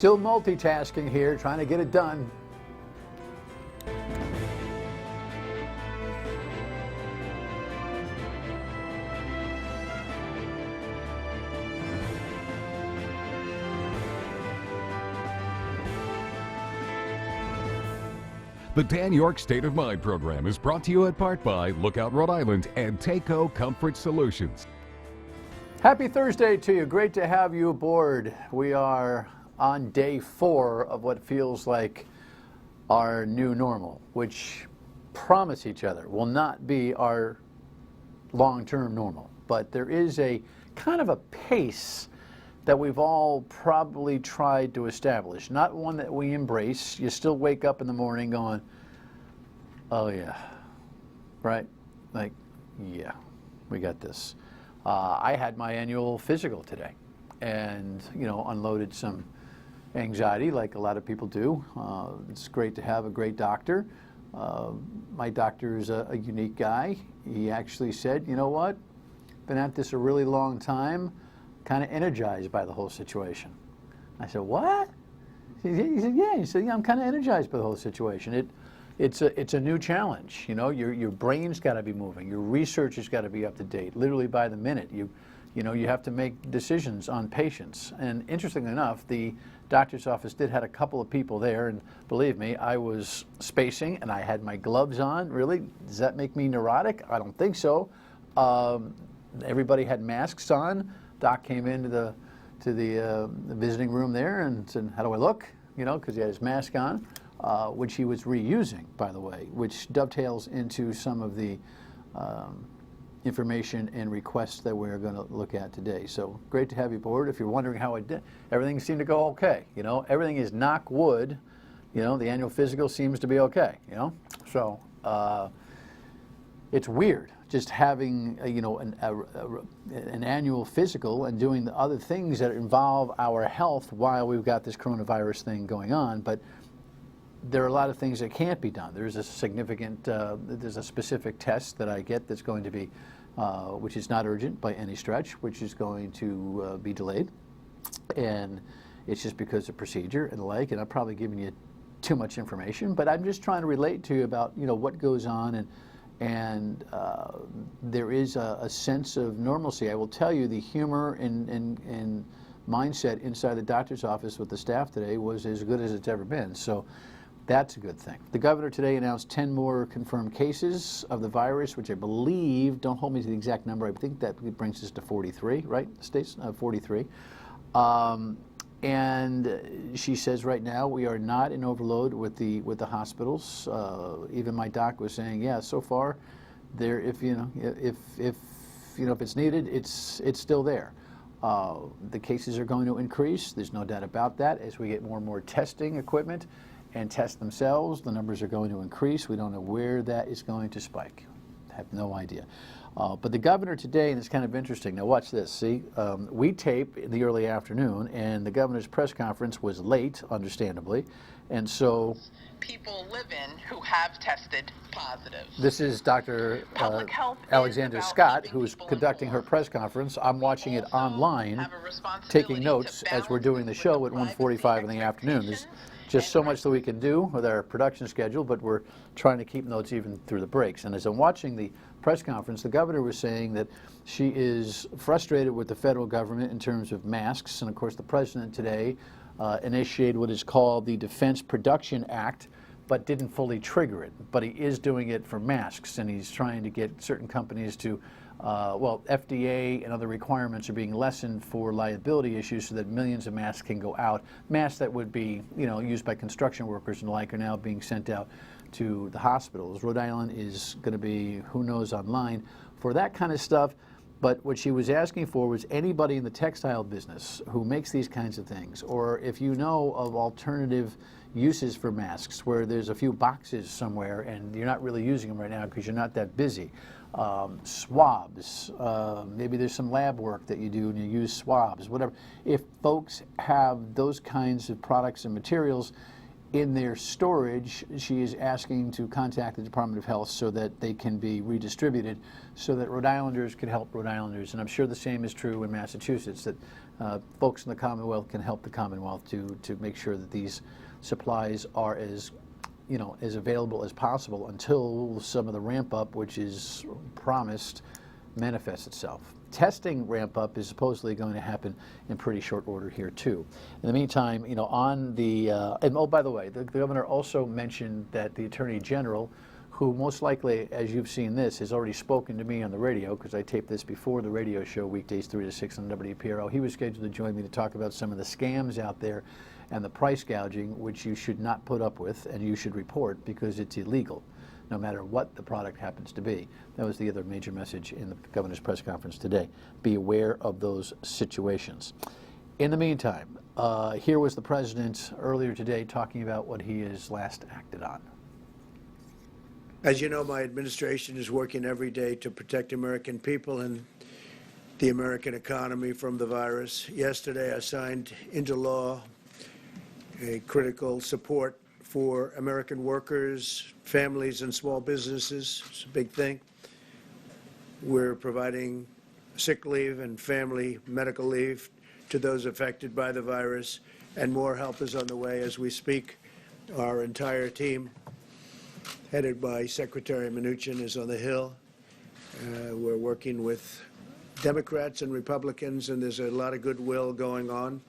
Still multitasking here, trying to get it done. The Dan Yorke State of Mind program is brought to you in part by Lookout Rhode Island and Takeo Comfort Solutions. Happy Thursday to you. Great to have you aboard. We are on day 4 of what feels like our new normal, which promise each other will not be our long-term normal. But there is a kind of a pace that we've all probably tried to establish, not one that we embrace. You still wake up in the morning going, oh yeah, right? Like, yeah, we got this. I had my annual physical today and, unloaded some anxiety like a lot of people do. It's great to have a great doctor. My doctor is a unique guy. He actually said, you know what, been at this a really long time, kind of energized by the whole situation. I said, what? He said, yeah. He said, yeah, I'm kind of energized by the whole situation. It's a new challenge. Your brain's got to be moving. Your research has got to be up to date, literally by the minute. You have to make decisions on patients. And interestingly enough, the doctor's office did have a couple of people there, and believe me, I was spacing and I had my gloves on. Really? Does that make me neurotic? I don't think so. Everybody had masks on. Doc came into the visiting room there and said, how do I look? Because he had his mask on, which he was reusing, by the way, which dovetails into some of the information and requests that we're going to look at today. So great to have you aboard. If you're wondering how I did, everything seemed to go okay. Everything is knock wood. The annual physical seems to be okay. So it's weird just having an annual physical and doing the other things that involve our health while we've got this coronavirus thing going on. But there are a lot of things that can't be done. There's a significant, there's a specific test that I get that's going to be, which is not urgent by any stretch, which is going to be delayed. And it's just because of procedure and the like, and I'm probably giving you too much information, but I'm just trying to relate to you about, what goes on, and there is a sense of normalcy. I will tell you the humor and mindset inside the doctor's office with the staff today was as good as it's ever been. So that's a good thing. The governor today announced 10 more confirmed cases of the virus, which I believe, don't hold me to the exact number, I think that brings us to 43, right? States, 43. And she says right now we are not in overload with the hospitals. Even my doc was saying, yeah, so far, there if it's needed, it's still there. The cases are going to increase. There's no doubt about that. As we get more and more testing equipment and test themselves, the numbers are going to increase. We don't know where that is going to spike. I have no idea. But the governor today, and it's kind of interesting. Now watch this. See, we tape in the early afternoon, and the governor's press conference was late, understandably, and so people live in who have tested positive. This is Dr. Alexander Scott, who is conducting her press conference. I'm watching it online, taking notes as we're doing the show at 1:45 in the afternoon. There's just so much that we can do with our production schedule, but we're trying to keep notes even through the breaks. And as I'm watching the press conference, the governor was saying that she is frustrated with the federal government in terms of masks. And of course, the president today initiated what is called the Defense Production Act, but didn't fully trigger it. But he is doing it for masks, and he's trying to get certain companies to, FDA and other requirements are being lessened for liability issues so that millions of masks can go out. Masks that would be, used by construction workers and the like are now being sent out to the hospitals. Rhode Island is going to be, who knows, online for that kind of stuff. But what she was asking for was anybody in the textile business who makes these kinds of things, or if you know of alternative uses for masks where there's a few boxes somewhere and you're not really using them right now because you're not that busy. Swabs, maybe there's some lab work that you do and you use swabs, whatever. If folks have those kinds of products and materials, in their storage, she is asking to contact the Department of Health so that they can be redistributed so that Rhode Islanders can help Rhode Islanders. And I'm sure the same is true in Massachusetts, that folks in the Commonwealth can help the Commonwealth to make sure that these supplies are as available as possible until some of the ramp up, which is promised, manifests itself. Testing ramp up is supposedly going to happen in pretty short order here too. In the meantime, on the and oh, by the way, the governor also mentioned that the Attorney General, who most likely, as you've seen this, has already spoken to me on the radio, because I taped this before the radio show weekdays 3 to 6 on WPRO. He was scheduled to join me to talk about some of the scams out there and the price gouging, which you should not put up with and you should report because it's illegal, no matter what the product happens to be. That was the other major message in the governor's press conference today. Be aware of those situations. In the meantime, here was the president earlier today talking about what he has last acted on. As you know, my administration is working every day to protect American people and the American economy from the virus. Yesterday, I signed into law a critical support for American workers, families, and small businesses. It's a big thing. We're providing sick leave and family medical leave to those affected by the virus, and more help is on the way as we speak. Our entire team, headed by Secretary Mnuchin, is on the Hill. We're working with Democrats and Republicans, and there's a lot of goodwill going on.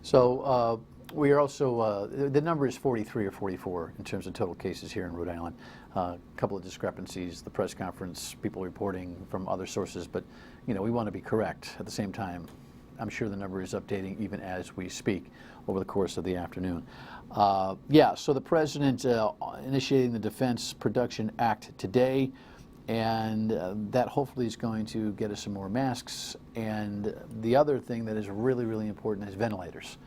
So we are also, the number is 43 or 44 in terms of total cases here in Rhode Island. A couple of discrepancies, the press conference, people reporting from other sources, but we want to be correct. At the same time, I'm sure the number is updating even as we speak over the course of the afternoon. So the president initiating the Defense Production Act today, and that hopefully is going to get us some more masks. And the other thing that is really, really important is ventilators.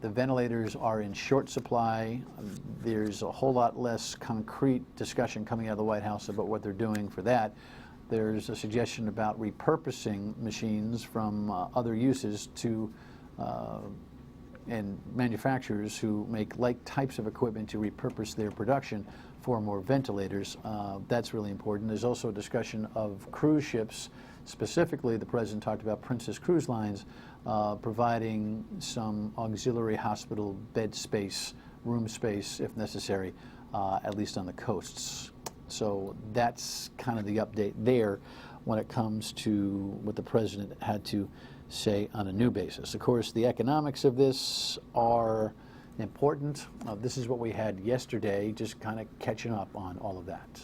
The ventilators are in short supply. There's a whole lot less concrete discussion coming out of the White House about what they're doing for that. There's a suggestion about repurposing machines from other uses to and manufacturers who make like types of equipment to repurpose their production for more ventilators. That's really important. There's also a discussion of cruise ships. Specifically, the president talked about Princess Cruise Lines providing some auxiliary hospital bed space, room space, if necessary, at least on the coasts. So that's kind of the update there when it comes to what the president had to say on a new basis. Of course, the economics of this are important. This is what we had yesterday, just kind of catching up on all of that.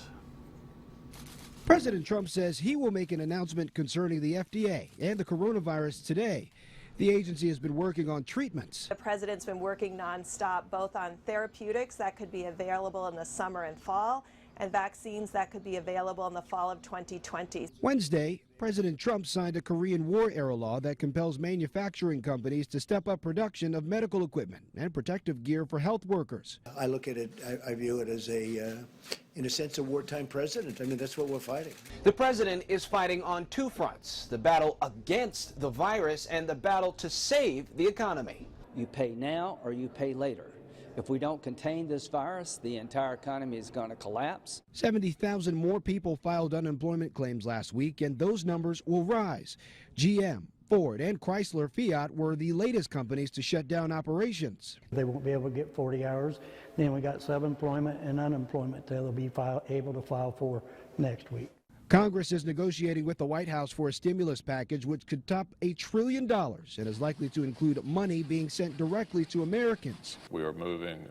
President Trump says he will make an announcement concerning the FDA and the coronavirus today. The agency has been working on treatments. The president's been working nonstop, both on therapeutics that could be available in the summer and fall, and vaccines that could be available in the fall of 2020. Wednesday, President Trump signed a Korean War-era law that compels manufacturing companies to step up production of medical equipment and protective gear for health workers. I look at it, I view it as in a sense, a wartime president. I mean, that's what we're fighting. The president is fighting on two fronts, the battle against the virus and the battle to save the economy. You pay now or you pay later. If we don't contain this virus, the entire economy is going to collapse. 70,000 more people filed unemployment claims last week, and those numbers will rise. GM, Ford, and Chrysler Fiat were the latest companies to shut down operations. They won't be able to get 40 hours. Then we got subemployment and unemployment they'll be able to file for next week. Congress is negotiating with the White House for a stimulus package which could top $1 trillion and is likely to include money being sent directly to Americans. We are moving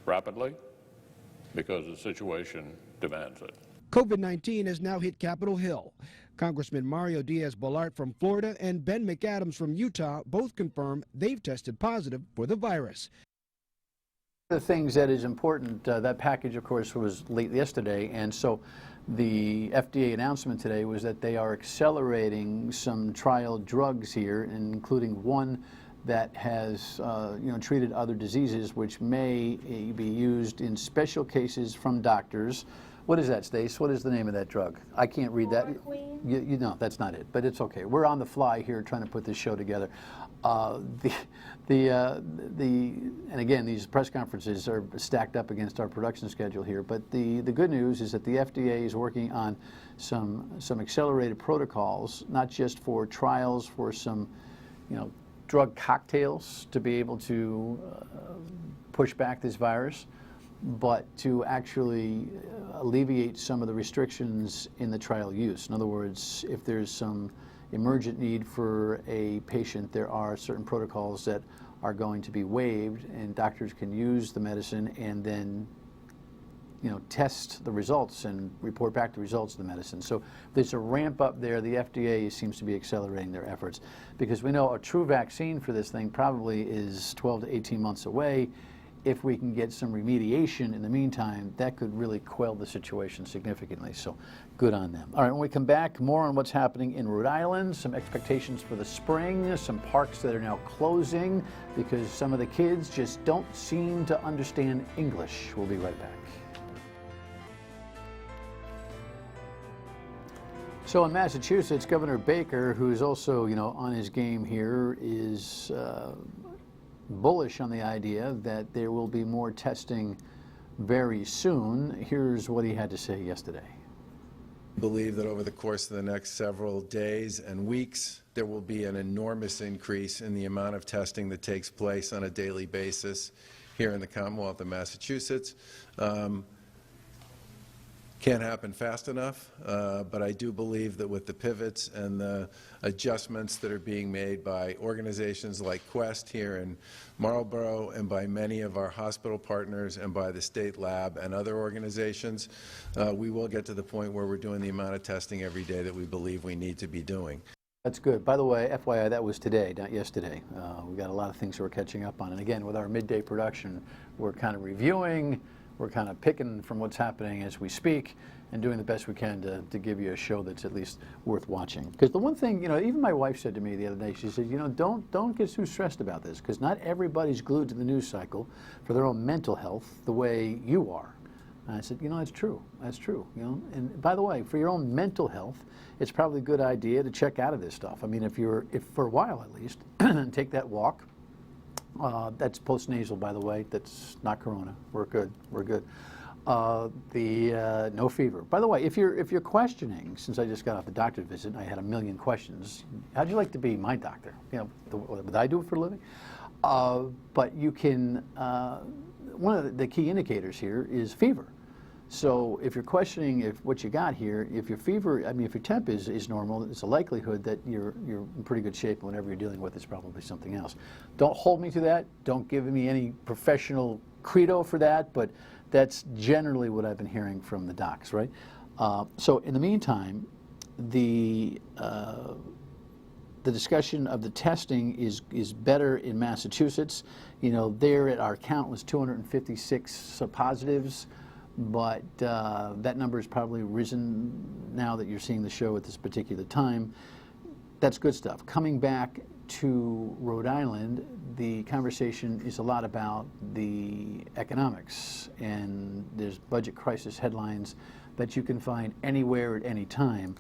rapidly because the situation demands it. COVID-19 has now hit Capitol Hill. Congressman Mario Diaz-Balart from Florida and Ben McAdams from Utah both confirm they've tested positive for the virus. The things that is important, that package, of course, was late yesterday, and so the FDA announcement today was that they are accelerating some trial drugs here, including one that has treated other diseases, which may be used in special cases from doctors What is that, Stace? What is the name of that drug? I can't read that. You know, that's not it, but it's okay. We're on the fly here trying to put this show together. And again, these press conferences are stacked up against our production schedule here, but the good news is that the FDA is working on some accelerated protocols, not just for trials, for some, drug cocktails to be able to push back this virus, but to actually alleviate some of the restrictions in the trial use. In other words, if there's some emergent need for a patient, there are certain protocols that are going to be waived, and doctors can use the medicine and then test the results and report back the results of the medicine. So there's a ramp up there. The FDA seems to be accelerating their efforts because we know a true vaccine for this thing probably is 12 to 18 months away. If we can get some remediation in the meantime, that could really quell the situation significantly. So good on them. All right, when we come back, more on what's happening in Rhode Island, some expectations for the spring, some parks that are now closing because some of the kids just don't seem to understand English. We'll be right back. So in Massachusetts, Governor Baker, who is also, on his game here, is bullish on the idea that there will be more testing very soon. Here's what he had to say yesterday. I believe that over the course of the next several days and weeks, there will be an enormous increase in the amount of testing that takes place on a daily basis here in the Commonwealth of Massachusetts. Can't happen fast enough, but I do believe that with the pivots and the adjustments that are being made by organizations like Quest here in Marlborough and by many of our hospital partners and by the state lab and other organizations, we will get to the point where we're doing the amount of testing every day that we believe we need to be doing. That's good. By the way, FYI, that was today, not yesterday. We've got a lot of things we're catching up on. And again, with our midday production, we're kind of reviewing, we're kind of picking from what's happening as we speak and doing the best we can to give you a show that's at least worth watching. Because the one thing, even my wife said to me the other day, she said, don't get too stressed about this because not everybody's glued to the news cycle for their own mental health the way you are. And I said, that's true. That's true. And by the way, for your own mental health, it's probably a good idea to check out of this stuff. I mean, if for a while at least, take that walk. That's post-nasal, by the way. That's not corona. We're good. We're good. No fever. By the way, if you're questioning, since I just got off the doctor's visit and I had a million questions, how'd you like to be my doctor? What I do it for a living? But you can, one of the key indicators here is fever. So if you're questioning what you got here, if your fever, if your temp is normal, it's a likelihood that you're in pretty good shape, and whatever you're dealing with is probably something else. Don't hold me to that. Don't give me any professional credo for that, but that's generally what I've been hearing from the docs, right? So in the meantime, the discussion of the testing is better in Massachusetts. There at our count was 256 positives. But that number has probably risen now that you're seeing the show at this particular time. That's good stuff. Coming back to Rhode Island, the conversation is a lot about the economics, and there's budget crisis headlines that you can find anywhere at any time.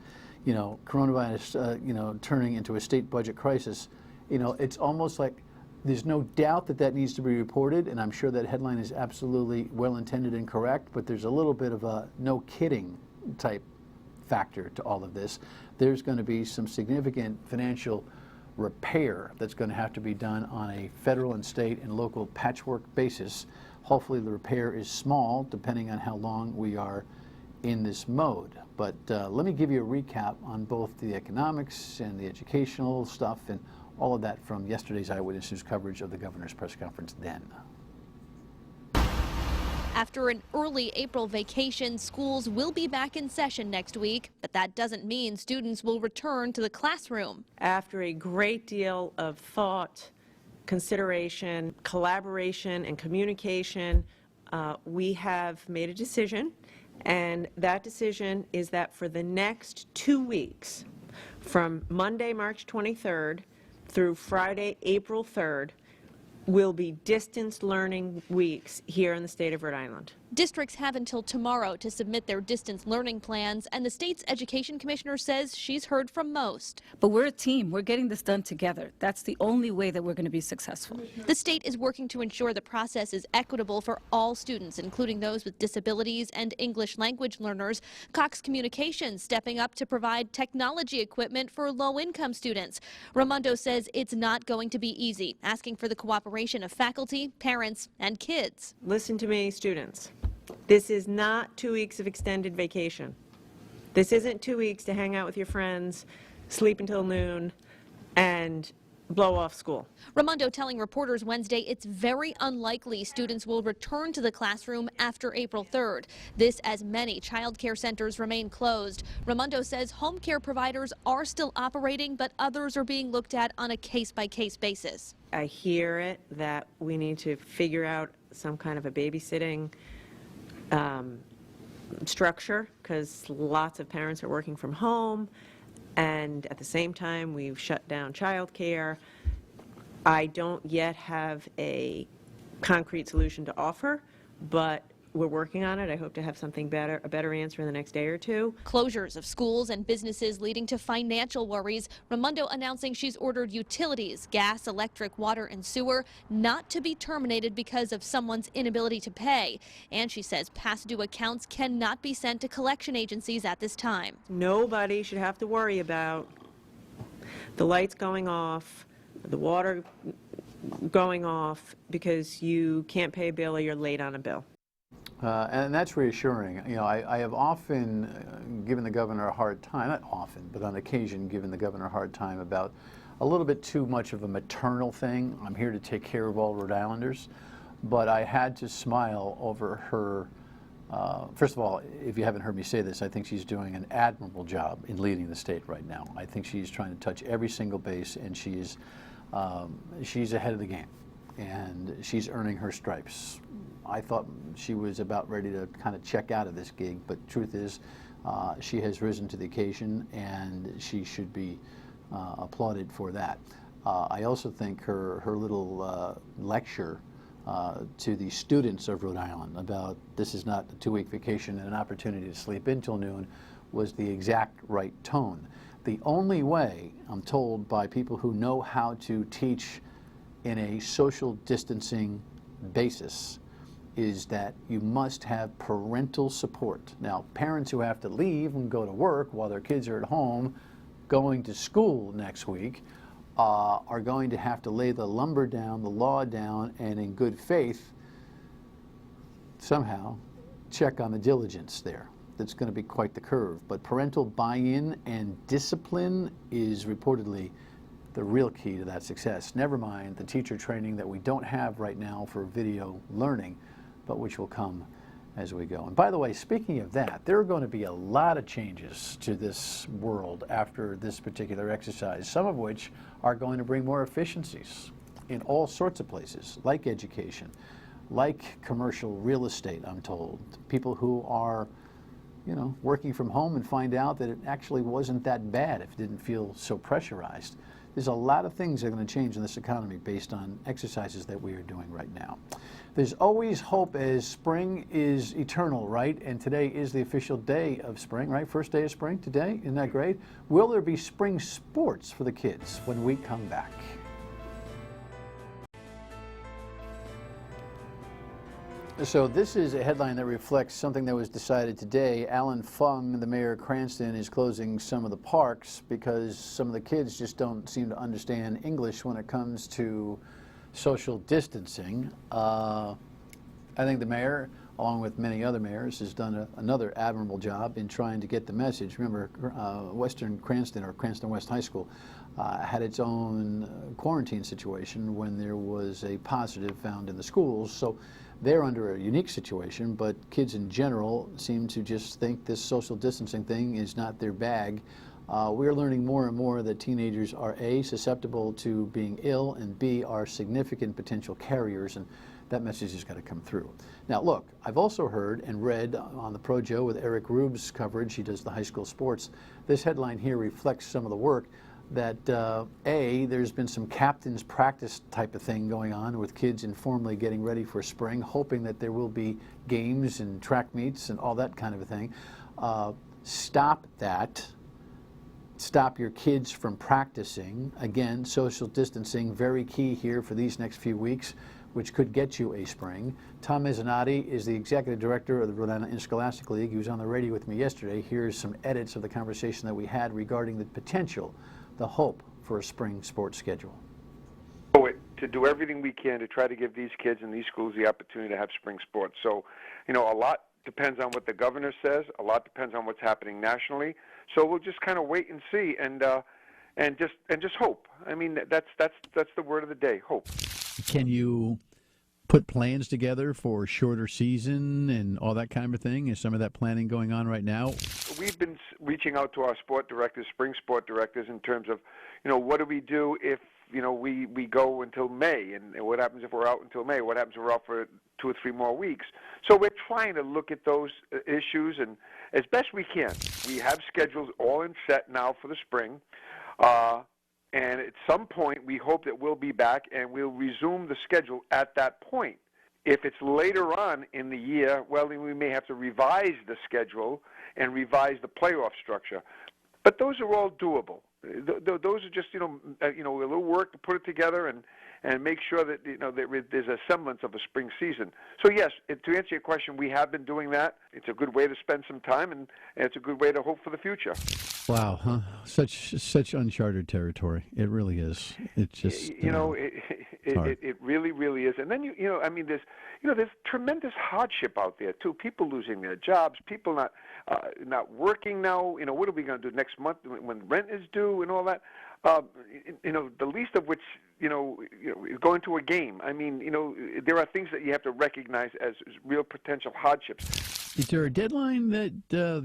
Coronavirus, turning into a state budget crisis, it's almost like there's no doubt that needs to be reported, and I'm sure that headline is absolutely well-intended and correct, but there's a little bit of a no kidding type factor to all of this. There's going to be some significant financial repair that's going to have to be done on a federal and state and local patchwork basis. Hopefully the repair is small, depending on how long we are in this mode. But let me give you a recap on both the economics and the educational stuff and all of that from yesterday's Eyewitness News coverage of the governor's press conference then. After an early April vacation, schools will be back in session next week, but that doesn't mean students will return to the classroom. After a great deal of thought, consideration, collaboration, and communication, we have made a decision, and that decision is that for the next 2 weeks, from Monday, March 23rd, through Friday, April 3rd, will be distance learning weeks here in the state of Rhode Island. Districts have until tomorrow to submit their distance learning plans, and the state's education commissioner says she's heard from most. But we're a team. We're getting this done together. That's the only way that we're going to be successful. The state is working to ensure the process is equitable for all students, including those with disabilities and English language learners. Cox Communications stepping up to provide technology equipment for low-income students. Raimondo says it's not going to be easy, asking for the cooperation of faculty, parents, and kids. Listen to me, students. This is not 2 weeks of extended vacation. This isn't 2 weeks to hang out with your friends, sleep until noon, and blow off school. Raimondo telling reporters Wednesday it's very unlikely students will return to the classroom after April 3rd. This as many child care centers remain closed. Raimondo says home care providers are still operating, but others are being looked at on a case-by-case basis. I hear it that we need to figure out some kind of a babysitting structure, because lots of parents are working from home, and at the same time we've shut down childcare. I don't yet have a concrete solution to offer, but we're working on it. I hope to have something better, a better answer in the next day or two. Closures of schools and businesses leading to financial worries. Raimondo announcing she's ordered utilities, gas, electric, water, and sewer not to be terminated because of someone's inability to pay. And she says past due accounts cannot be sent to collection agencies at this time. Nobody should have to worry about the lights going off, the water going off because you can't pay a bill or you're late on a bill. And that's reassuring. You know, I have often given the governor a hard time, not often, but on occasion given the governor a hard time about a little bit too much of a maternal thing. I'm here to take care of all Rhode Islanders. But I had to smile over her. First of all, if you haven't heard me say this, I think she's doing an admirable job in leading the state right now. I think she's trying to touch every single base, and she's ahead of the game, and she's earning her stripes. I thought she was about ready to kind of check out of this gig, but truth is she has risen to the occasion, and she should be applauded for that. I also think her little lecture to the students of Rhode Island about this is not a 2-week vacation and an opportunity to sleep in till noon was the exact right tone. The only way, I'm told by people who know how to teach in a social distancing basis, is that you must have parental support. Now, parents who have to leave and go to work while their kids are at home going to school next week are going to have to lay the lumber down, the law down, and in good faith, somehow, check on the diligence there. That's going to be quite the curve. But parental buy-in and discipline is reportedly the real key to that success. Never mind the teacher training that we don't have right now for video learning, but which will come as we go. And by the way, speaking of that, there are going to be a lot of changes to this world after this particular exercise, some of which are going to bring more efficiencies in all sorts of places, like education, like commercial real estate, I'm told. People who are, you know, working from home and find out that it actually wasn't that bad if it didn't feel so pressurized. There's a lot of things that are going to change in this economy based on exercises that we are doing right now. There's always hope, as spring is eternal, right? And today is the official day of spring, right? First day of spring today. Isn't that great? Will there be spring sports for the kids when we come back? So this is a headline that reflects something that was decided today. Alan Fung, the mayor of Cranston, is closing some of the parks because some of the kids just don't seem to understand English when it comes to social distancing. I think the mayor, along with many other mayors, has done another admirable job in trying to get the message. Remember, Western Cranston, or Cranston West High School, had its own quarantine situation when there was a positive found in the schools. So they're under a unique situation, but kids in general seem to just think this social distancing thing is not their bag. We're learning more and more that teenagers are A, susceptible to being ill, and B, are significant potential carriers, and that message has got to come through. Now look, I've also heard and read on the Pro Joe with Eric Rube's coverage, he does the high school sports, this headline here reflects some of the work that there's been some captain's practice type of thing going on with kids informally getting ready for spring, hoping that there will be games and track meets and all that kind of a thing. Stop that. Stop your kids from practicing. Again, social distancing, very key here for these next few weeks, which could get you a spring. Tom Mezzanotte is the executive director of the Rhode Island Interscholastic League. He was on the radio with me yesterday. Here's some edits of the conversation that we had regarding the potential, the hope for a spring sports schedule. To do everything we can to try to give these kids in these schools the opportunity to have spring sports. So, a lot depends on what the governor says. A lot depends on what's happening nationally. So we'll just kind of wait and see, and just hope. I mean, that's the word of the day: hope. Can you put plans together for a shorter season and all that kind of thing? Is some of that planning going on right now? We've been reaching out to our sport directors, spring sport directors, in terms of, what do we do if, we go until May, and what happens if we're out until May? What happens if we're out for 2 or 3 more weeks? So we're trying to look at those issues, and as best we can. We have schedules all in set now for the spring. And at some point, we hope that we'll be back and we'll resume the schedule at that point. If it's later on in the year, well, then we may have to revise the schedule and revise the playoff structure. But those are all doable. Those are just, a little work to put it together and make sure that, there's a semblance of a spring season. So, yes, to answer your question, we have been doing that. It's a good way to spend some time, and it's a good way to hope for the future. Wow, huh? Such uncharted territory. It really is. It's just it really, really is. And then there's tremendous hardship out there too. People losing their jobs, people not working now. What are we going to do next month when rent is due and all that? The least of which is going to a game. I mean, there are things that you have to recognize as real potential hardships. Is there a deadline that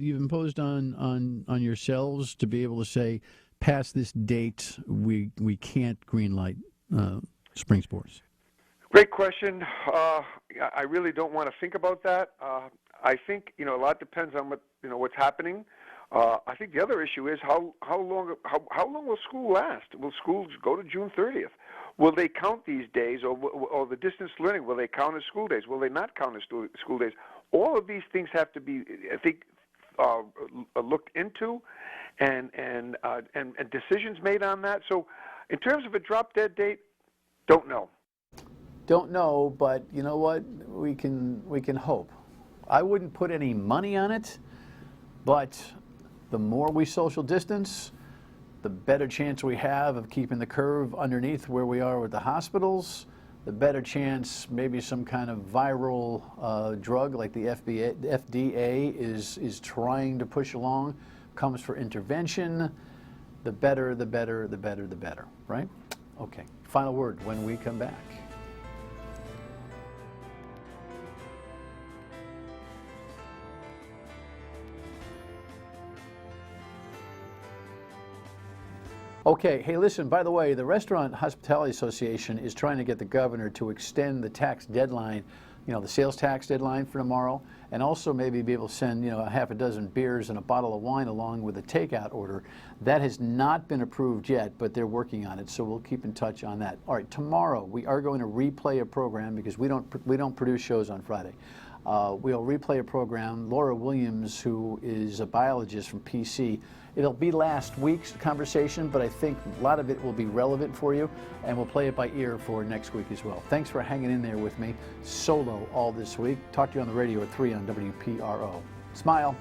you've imposed on yourselves to be able to say, past this date, we can't greenlight spring sports? Great question. I really don't want to think about that. I think a lot depends on what's happening. I think the other issue is how long will school last? Will schools go to June 30th? Will they count these days, or the distance learning? Will they count as school days? Will they not count as school days? All of these things have to be, I think, looked into, and decisions made on that. So, in terms of a drop-dead date, don't know. Don't know, but you know what? We can hope. I wouldn't put any money on it, but the more we social distance, the better chance we have of keeping the curve underneath where we are with the hospitals, the better chance maybe some kind of viral drug like the FDA is trying to push along comes for intervention. The better, right? Okay, final word when we come back. Okay, hey, listen, by the way, the Restaurant Hospitality Association is trying to get the governor to extend the tax deadline, the sales tax deadline for tomorrow, and also maybe be able to send, a half a dozen beers and a bottle of wine along with a takeout order. That has not been approved yet, but they're working on it, so we'll keep in touch on that. All right, tomorrow we are going to replay a program because we don't produce shows on Friday. We'll replay a program. Laura Williams, who is a biologist from PC, it'll be last week's conversation, but I think a lot of it will be relevant for you, and we'll play it by ear for next week as well. Thanks for hanging in there with me, solo all this week. Talk to you on the radio at 3 on WPRO. Smile.